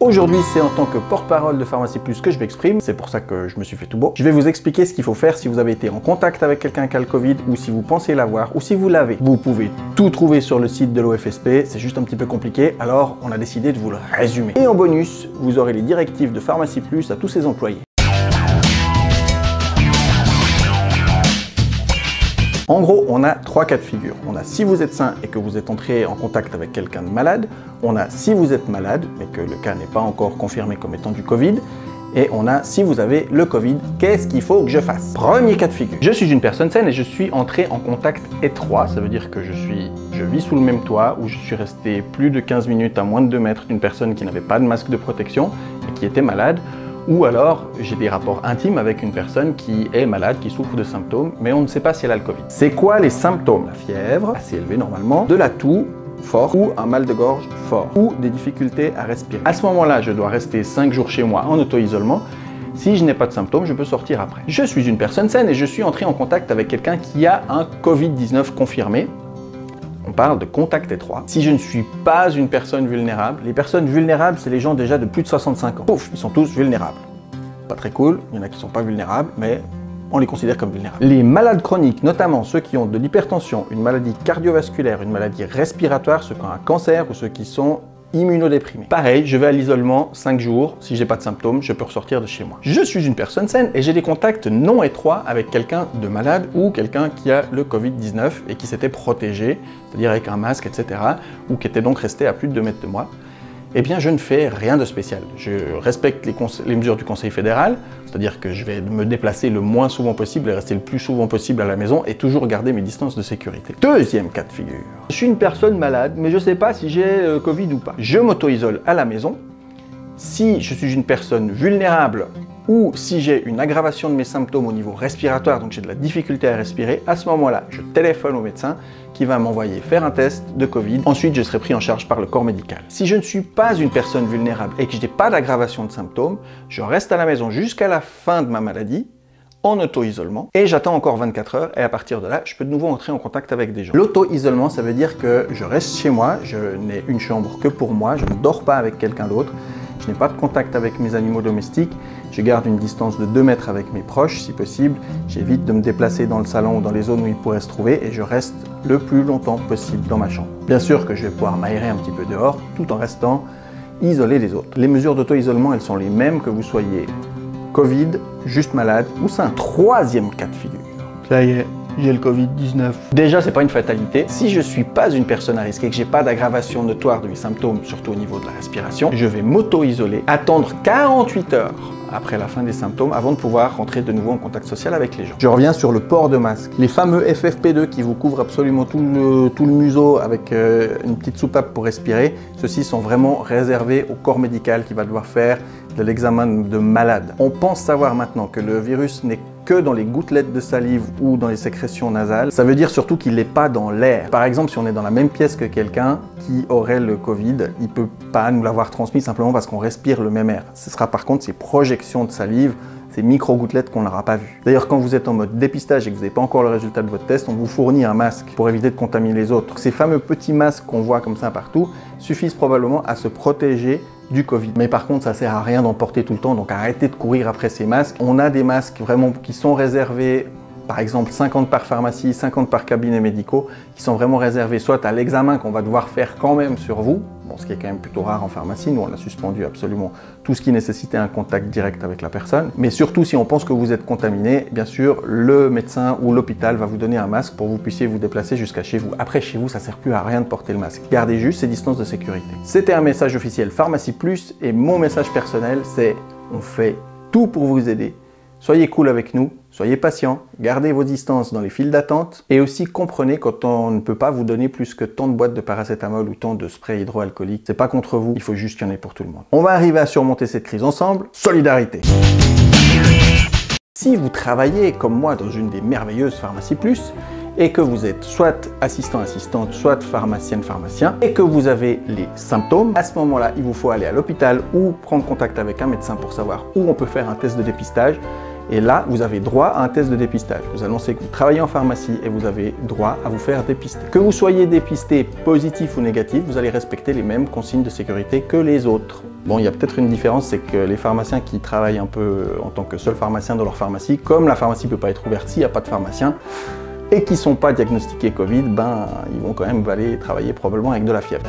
Aujourd'hui, c'est en tant que porte-parole de Pharmacie Plus que je m'exprime, c'est pour ça que je me suis fait tout beau. Je vais vous expliquer ce qu'il faut faire si vous avez été en contact avec quelqu'un qui a le Covid ou si vous pensez l'avoir ou si vous l'avez. Vous pouvez tout trouver sur le site de l'OFSP, c'est juste un petit peu compliqué, alors on a décidé de vous le résumer. Et en bonus, vous aurez les directives de Pharmacie Plus à tous ses employés. En gros, on a trois cas de figure. On a si vous êtes sain et que vous êtes entré en contact avec quelqu'un de malade. On a si vous êtes malade, mais que le cas n'est pas encore confirmé comme étant du Covid. Et on a si vous avez le Covid, qu'est-ce qu'il faut que je fasse? Premier cas de figure. Je suis une personne saine et je suis entré en contact étroit. Ça veut dire que je vis sous le même toit où je suis resté plus de 15 minutes à moins de 2 mètres d'une personne qui n'avait pas de masque de protection et qui était malade. Ou alors, j'ai des rapports intimes avec une personne qui est malade, qui souffre de symptômes, mais on ne sait pas si elle a le Covid. C'est quoi les symptômes? La fièvre, assez élevée normalement, de la toux fort, ou un mal de gorge fort, ou des difficultés à respirer. À ce moment-là, je dois rester 5 jours chez moi en auto-isolement. Si je n'ai pas de symptômes, je peux sortir après. Je suis une personne saine et je suis entré en contact avec quelqu'un qui a un Covid-19 confirmé. On parle de contact étroit. Si je ne suis pas une personne vulnérable, les personnes vulnérables, c'est les gens déjà de plus de 65 ans. Pouf, ils sont tous vulnérables. Pas très cool, il y en a qui ne sont pas vulnérables, mais on les considère comme vulnérables. Les malades chroniques, notamment ceux qui ont de l'hypertension, une maladie cardiovasculaire, une maladie respiratoire, ceux qui ont un cancer ou ceux qui sont immunodéprimés. Pareil, je vais à l'isolement 5 jours, si j'ai pas de symptômes, je peux ressortir de chez moi. Je suis une personne saine et j'ai des contacts non étroits avec quelqu'un de malade ou quelqu'un qui a le Covid-19 et qui s'était protégé, c'est-à-dire avec un masque, etc., ou qui était donc resté à plus de 2 mètres de moi. Eh bien, je ne fais rien de spécial. Je respecte les mesures du Conseil fédéral, c'est-à-dire que je vais me déplacer le moins souvent possible et rester le plus souvent possible à la maison et toujours garder mes distances de sécurité. Deuxième cas de figure. Je suis une personne malade, mais je ne sais pas si j'ai Covid ou pas. Je m'auto-isole à la maison. Si je suis une personne vulnérable ou si j'ai une aggravation de mes symptômes au niveau respiratoire, donc j'ai de la difficulté à respirer, à ce moment-là, je téléphone au médecin qui va m'envoyer faire un test de Covid. Ensuite, je serai pris en charge par le corps médical. Si je ne suis pas une personne vulnérable et que je n'ai pas d'aggravation de symptômes, je reste à la maison jusqu'à la fin de ma maladie, en auto-isolement, et j'attends encore 24 heures, et à partir de là, je peux de nouveau entrer en contact avec des gens. L'auto-isolement, ça veut dire que je reste chez moi, je n'ai une chambre que pour moi, je ne dors pas avec quelqu'un d'autre, je n'ai pas de contact avec mes animaux domestiques, je garde une distance de 2 mètres avec mes proches si possible, j'évite de me déplacer dans le salon ou dans les zones où ils pourraient se trouver et je reste le plus longtemps possible dans ma chambre. Bien sûr que je vais pouvoir m'aérer un petit peu dehors tout en restant isolé des autres. Les mesures d'auto-isolement, elles sont les mêmes que vous soyez Covid, juste malade ou c'est un troisième cas de figure. Ça y est, j'ai le Covid-19. Déjà, c'est pas une fatalité. Si je suis pas une personne à risque et que j'ai pas d'aggravation notoire de mes symptômes, surtout au niveau de la respiration, je vais m'auto-isoler, attendre 48 heures après la fin des symptômes avant de pouvoir rentrer de nouveau en contact social avec les gens. Je reviens sur le port de masque. Les fameux FFP2 qui vous couvrent absolument tout le museau avec une petite soupape pour respirer, ceux-ci sont vraiment réservés au corps médical qui va devoir faire de l'examen de malade. On pense savoir maintenant que le virus n'est que dans les gouttelettes de salive ou dans les sécrétions nasales. Ça veut dire surtout qu'il n'est pas dans l'air. Par exemple, si on est dans la même pièce que quelqu'un qui aurait le Covid, il ne peut pas nous l'avoir transmis simplement parce qu'on respire le même air. Ce sera par contre ces projections de salive, ces micro-gouttelettes qu'on n'aura pas vues. D'ailleurs, quand vous êtes en mode dépistage et que vous n'avez pas encore le résultat de votre test, on vous fournit un masque pour éviter de contaminer les autres. Ces fameux petits masques qu'on voit comme ça partout suffisent probablement à se protéger du Covid. Mais par contre, ça sert à rien d'en porter tout le temps, donc arrêtez de courir après ces masques. On a des masques vraiment qui sont réservés, par exemple 50 par pharmacie, 50 par cabinet médicaux, qui sont vraiment réservés soit à l'examen qu'on va devoir faire quand même sur vous, bon, ce qui est quand même plutôt rare en pharmacie, nous on a suspendu absolument tout ce qui nécessitait un contact direct avec la personne, mais surtout si on pense que vous êtes contaminé, bien sûr, le médecin ou l'hôpital va vous donner un masque pour que vous puissiez vous déplacer jusqu'à chez vous. Après, chez vous, ça sert plus à rien de porter le masque. Gardez juste ces distances de sécurité. C'était un message officiel Pharmacie Plus et mon message personnel, c'est on fait tout pour vous aider. Soyez cool avec nous, soyez patient, gardez vos distances dans les files d'attente et aussi comprenez quand on ne peut pas vous donner plus que tant de boîtes de paracétamol ou tant de spray hydroalcoolique. C'est pas contre vous, il faut juste qu'il y en ait pour tout le monde. On va arriver à surmonter cette crise ensemble. Solidarité! Si vous travaillez comme moi dans une des merveilleuses Pharmacie Plus et que vous êtes soit assistant-assistante, soit pharmacienne-pharmacien, et que vous avez les symptômes, à ce moment-là, il vous faut aller à l'hôpital ou prendre contact avec un médecin pour savoir où on peut faire un test de dépistage. Et là, vous avez droit à un test de dépistage. Vous annoncez que vous travaillez en pharmacie et vous avez droit à vous faire dépister. Que vous soyez dépisté positif ou négatif, vous allez respecter les mêmes consignes de sécurité que les autres. Bon, il y a peut-être une différence, c'est que les pharmaciens qui travaillent un peu en tant que seul pharmacien dans leur pharmacie, comme la pharmacie ne peut pas être ouverte s'il n'y a pas de pharmacien, et qui ne sont pas diagnostiqués Covid, ben, ils vont quand même aller travailler probablement avec de la fièvre.